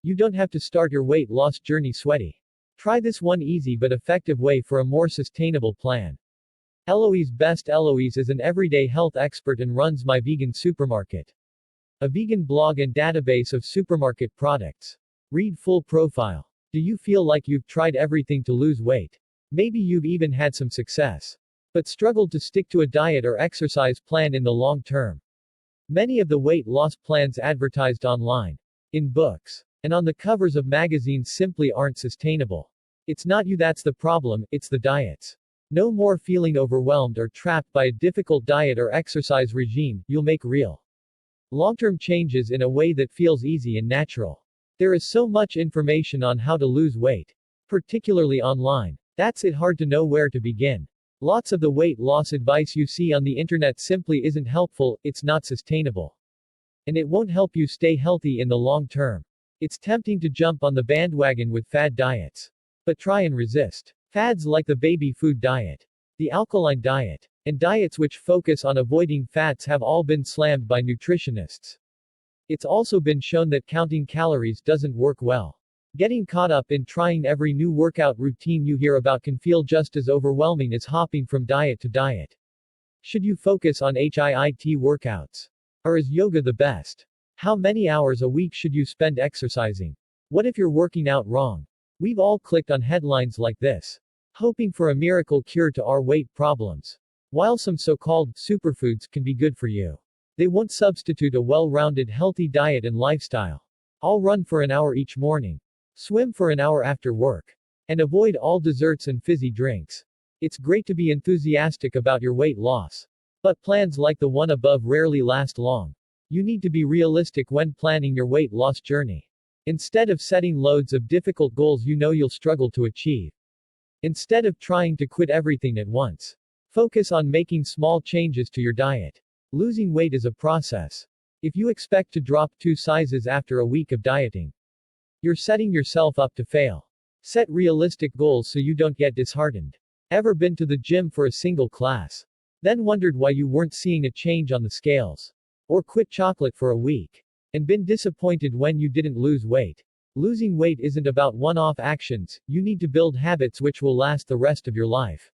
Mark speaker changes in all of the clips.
Speaker 1: You don't have to start your weight loss journey sweaty. Try this one easy but effective way for a more sustainable plan. Eloise Best Eloise is an everyday health expert and runs My Vegan Supermarket, a vegan blog and database of supermarket products. Read full profile. Do you feel like you've tried everything to lose weight? Maybe you've even had some success, but struggled to stick to a diet or exercise plan in the long term. Many of the weight loss plans advertised online, in books, and on the covers of magazines simply aren't sustainable. It's not you that's the problem, it's the diets. No more feeling overwhelmed or trapped by a difficult diet or exercise regime. You'll make real, long-term changes in a way that feels easy and natural. There is so much information on how to lose weight, particularly online. That's it hard to know where to begin. Lots of the weight loss advice you see on the internet simply isn't helpful, it's not sustainable. And it won't help you stay healthy in the long term. It's tempting to jump on the bandwagon with fad diets. But try and resist. Fads like the baby food diet, the alkaline diet, and diets which focus on avoiding fats have all been slammed by nutritionists. It's also been shown that counting calories doesn't work well. Getting caught up in trying every new workout routine you hear about can feel just as overwhelming as hopping from diet to diet. Should you focus on HIIT workouts? Or is yoga the best? How many hours a week should you spend exercising? What if you're working out wrong? We've all clicked on headlines like this, hoping for a miracle cure to our weight problems. While some so-called superfoods can be good for you, they won't substitute a well-rounded healthy diet and lifestyle. I'll run for an hour each morning, swim for an hour after work, and avoid all desserts and fizzy drinks. It's great to be enthusiastic about your weight loss, but plans like the one above rarely last long. You need to be realistic when planning your weight loss journey. Instead of setting loads of difficult goals you know you'll struggle to achieve. Instead of trying to quit everything at once, focus on making small changes to your diet. Losing weight is a process. If you expect to drop 2 sizes after a week of dieting, you're setting yourself up to fail. Set realistic goals so you don't get disheartened. Ever been to the gym for a single class, then wondered why you weren't seeing a change on the scales? Or quit chocolate for a week, and been disappointed when you didn't lose weight? Losing weight isn't about one-off actions, you need to build habits which will last the rest of your life.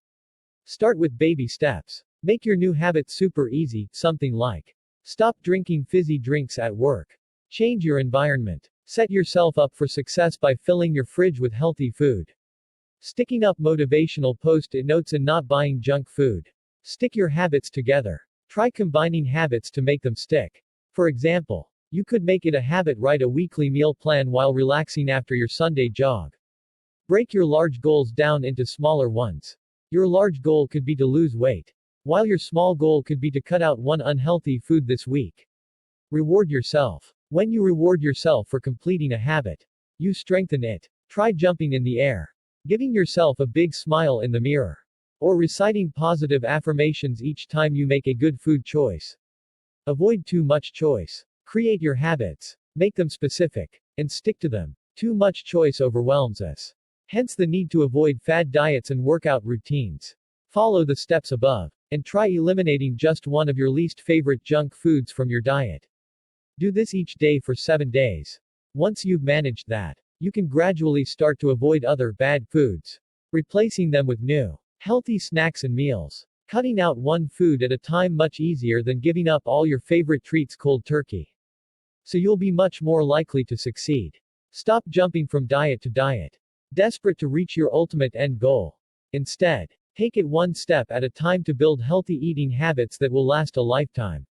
Speaker 1: Start with baby steps. Make your new habit super easy, something like stop drinking fizzy drinks at work. Change your environment. Set yourself up for success by filling your fridge with healthy food. Sticking up motivational post-it notes and not buying junk food. Stick your habits together. Try combining habits to make them stick. For example, you could make it a habit write a weekly meal plan while relaxing after your Sunday jog. Break your large goals down into smaller ones. Your large goal could be to lose weight, while your small goal could be to cut out one unhealthy food this week. Reward yourself. When you reward yourself for completing a habit, you strengthen it. Try jumping in the air, giving yourself a big smile in the mirror, or reciting positive affirmations each time you make a good food choice. Avoid too much choice. Create your habits. Make them specific, and stick to them. Too much choice overwhelms us. Hence the need to avoid fad diets and workout routines. Follow the steps above, and try eliminating just one of your least favorite junk foods from your diet. Do this each day for 7 days. Once you've managed that, you can gradually start to avoid other bad foods, replacing them with new, healthy snacks and meals. Cutting out one food at a time much easier than giving up all your favorite treats cold turkey. So you'll be much more likely to succeed. Stop jumping from diet to diet, desperate to reach your ultimate end goal. Instead, take it one step at a time to build healthy eating habits that will last a lifetime.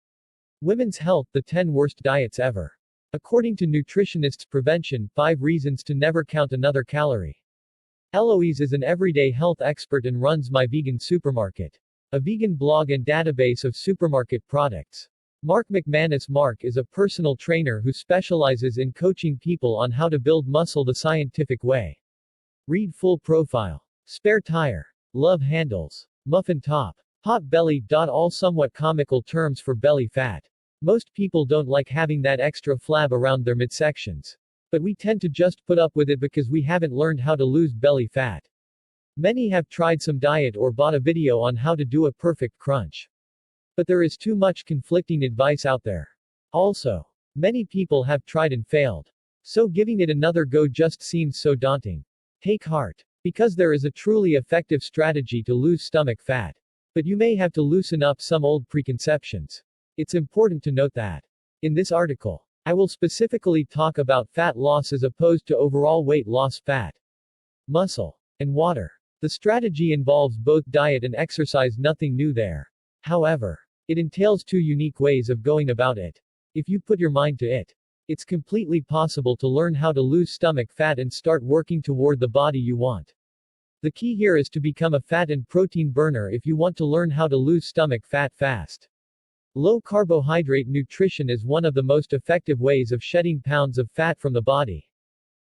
Speaker 1: Women's Health: The 10 Worst Diets Ever. According to Nutritionists Prevention, 5 Reasons to Never Count Another Calorie. Eloise is an everyday health expert and runs My Vegan Supermarket, a vegan blog and database of supermarket products. Mark McManus. Mark is a personal trainer who specializes in coaching people on how to build muscle the scientific way. Read full profile. Spare tire. Love handles. Muffin top. Pot belly. All somewhat comical terms for belly fat. Most people don't like having that extra flab around their midsections. But we tend to just put up with it because we haven't learned how to lose belly fat. Many have tried some diet or bought a video on how to do a perfect crunch. But there is too much conflicting advice out there. Also, many people have tried and failed. So giving it another go just seems so daunting. Take heart. Because there is a truly effective strategy to lose stomach fat. But you may have to loosen up some old preconceptions. It's important to note that. In this article, I will specifically talk about fat loss as opposed to overall weight loss, fat, muscle, and water. The strategy involves both diet and exercise, nothing new there. However, it entails two unique ways of going about it. If you put your mind to it, it's completely possible to learn how to lose stomach fat and start working toward the body you want. The key here is to become a fat and protein burner if you want to learn how to lose stomach fat fast. Low carbohydrate nutrition is one of the most effective ways of shedding pounds of fat from the body.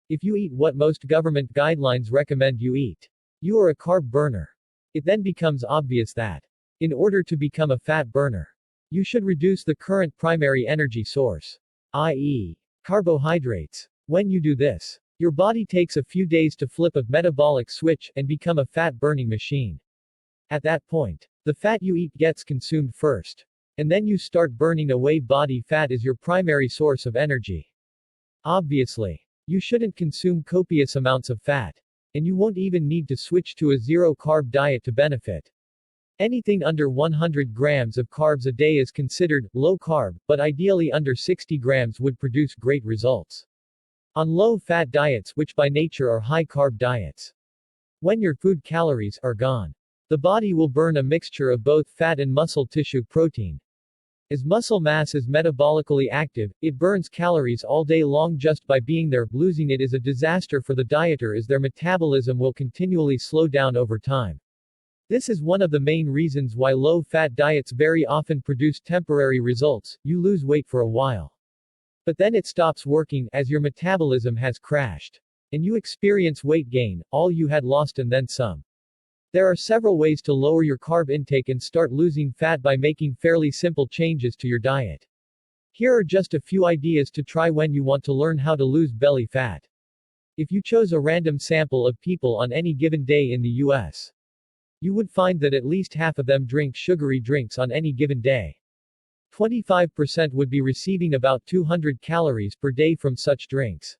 Speaker 1: If you eat what most government guidelines recommend you eat, you are a carb burner. It then becomes obvious that, in order to become a fat burner, you should reduce the current primary energy source, i.e., carbohydrates. When you do this, your body takes a few days to flip a metabolic switch and become a fat-burning machine. At that point, the fat you eat gets consumed first. And then you start burning away body fat as your primary source of energy. Obviously, you shouldn't consume copious amounts of fat. And you won't even need to switch to a zero-carb diet to benefit. Anything under 100 grams of carbs a day is considered low-carb, but ideally under 60 grams would produce great results. On low-fat diets, which by nature are high-carb diets, when your food calories are gone, the body will burn a mixture of both fat and muscle tissue protein. As muscle mass is metabolically active, it burns calories all day long just by being there. Losing it is a disaster for the dieter as their metabolism will continually slow down over time. This is one of the main reasons why low-fat diets very often produce temporary results. You lose weight for a while, but then it stops working as your metabolism has crashed. And you experience weight gain, all you had lost and then some. There are several ways to lower your carb intake and start losing fat by making fairly simple changes to your diet. Here are just a few ideas to try when you want to learn how to lose belly fat. If you chose a random sample of people on any given day in the US, you would find that at least half of them drink sugary drinks on any given day. 25% would be receiving about 200 calories per day from such drinks.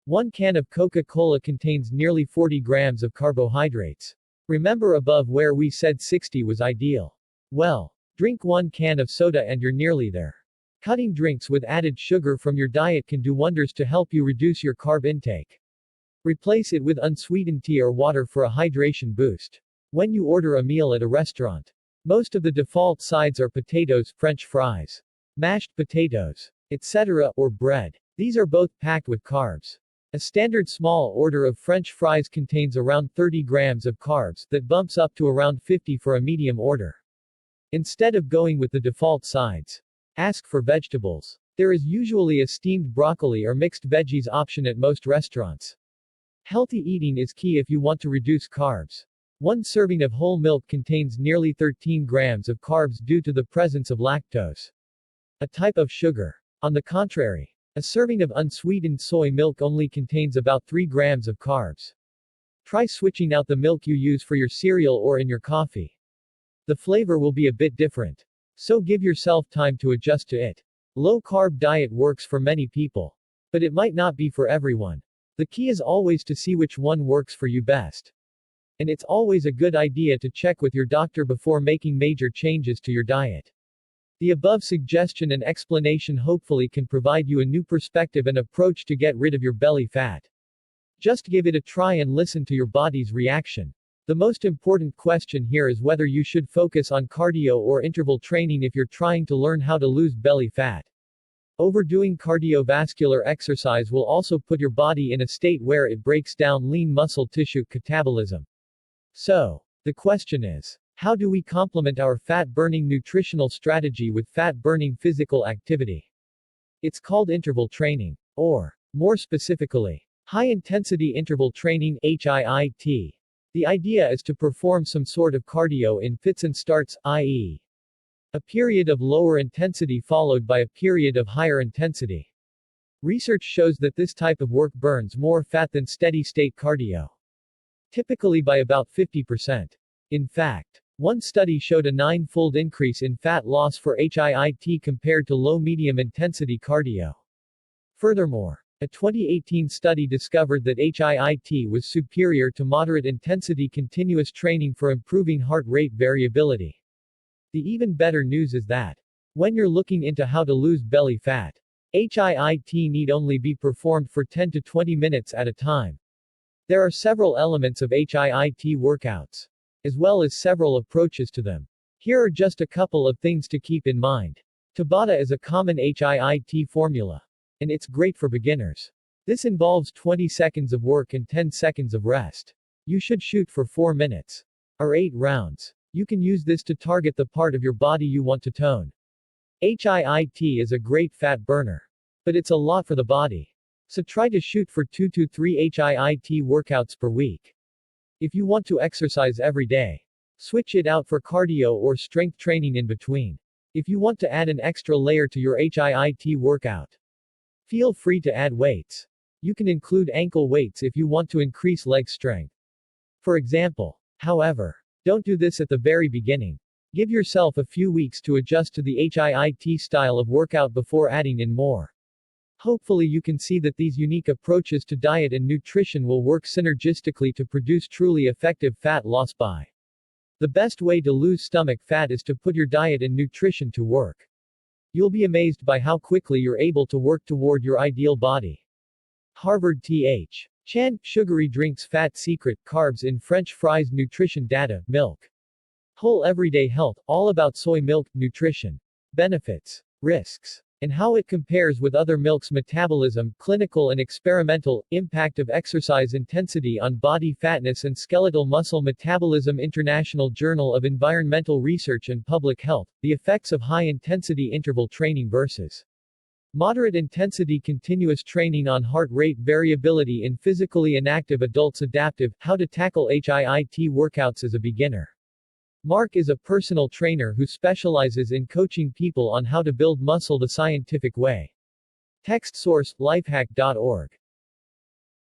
Speaker 1: One can of Coca-Cola contains nearly 40 grams of carbohydrates. Remember above where we said 60 was ideal? Well, drink one can of soda and you're nearly there. Cutting drinks with added sugar from your diet can do wonders to help you reduce your carb intake. Replace it with unsweetened tea or water for a hydration boost. When you order a meal at a restaurant, most of the default sides are potatoes, French fries, mashed potatoes, etc., or bread. These are both packed with carbs. A standard small order of French fries contains around 30 grams of carbs, that bumps up to around 50 for a medium order. Instead of going with the default sides, ask for vegetables. There is usually a steamed broccoli or mixed veggies option at most restaurants. Healthy eating is key if you want to reduce carbs. One serving of whole milk contains nearly 13 grams of carbs due to the presence of lactose, a type of sugar. On the contrary, a serving of unsweetened soy milk only contains about 3 grams of carbs. Try switching out the milk you use for your cereal or in your coffee. The flavor will be a bit different. So give yourself time to adjust to it. Low-carb diet works for many people, but it might not be for everyone. The key is always to see which one works for you best. And it's always a good idea to check with your doctor before making major changes to your diet. The above suggestion and explanation hopefully can provide you a new perspective and approach to get rid of your belly fat. Just give it a try and listen to your body's reaction. The most important question here is whether you should focus on cardio or interval training if you're trying to learn how to lose belly fat. Overdoing cardiovascular exercise will also put your body in a state where it breaks down lean muscle tissue catabolism. So, the question is, how do we complement our fat-burning nutritional strategy with fat-burning physical activity? It's called interval training, or, more specifically, high-intensity interval training, HIIT. The idea is to perform some sort of cardio in fits and starts, i.e., a period of lower intensity followed by a period of higher intensity. Research shows that this type of work burns more fat than steady-state cardio, typically by about 50%. In fact, one study showed a 9-fold increase in fat loss for HIIT compared to low-medium intensity cardio. Furthermore, A 2018 study discovered that HIIT was superior to moderate-intensity continuous training for improving heart rate variability. The even better news is that, when you're looking into how to lose belly fat, HIIT need only be performed for 10 to 20 minutes at a time. There are several elements of HIIT workouts, as well as several approaches to them. Here are just a couple of things to keep in mind. Tabata is a common HIIT formula, and it's great for beginners. This involves 20 seconds of work and 10 seconds of rest. You should shoot for 4 minutes, or 8 rounds. You can use this to target the part of your body you want to tone. HIIT is a great fat burner, but it's a lot for the body. So try to shoot for 2 to 3 HIIT workouts per week. If you want to exercise every day, switch it out for cardio or strength training in between. If you want to add an extra layer to your HIIT workout, feel free to add weights. You can include ankle weights if you want to increase leg strength, for example. However, don't do this at the very beginning. Give yourself a few weeks to adjust to the HIIT style of workout before adding in more. Hopefully you can see that these unique approaches to diet and nutrition will work synergistically to produce truly effective fat loss by. The best way to lose stomach fat is to put your diet and nutrition to work. You'll be amazed by how quickly you're able to work toward your ideal body. Harvard Th. Chan, Sugary Drinks Fat Secret, Carbs in French Fries Nutrition Data, Milk. Whole Everyday Health, all about soy milk, nutrition, benefits, risks, and how it compares with other milks. Metabolism, clinical and experimental, impact of exercise intensity on body fatness and skeletal muscle metabolism. International Journal of Environmental Research and Public Health, the effects of high-intensity interval training versus moderate-intensity continuous training on heart rate variability in physically inactive adults. Adaptive, how to tackle HIIT workouts as a beginner. Mark is a personal trainer who specializes in coaching people on how to build muscle the scientific way. Text source, lifehack.org.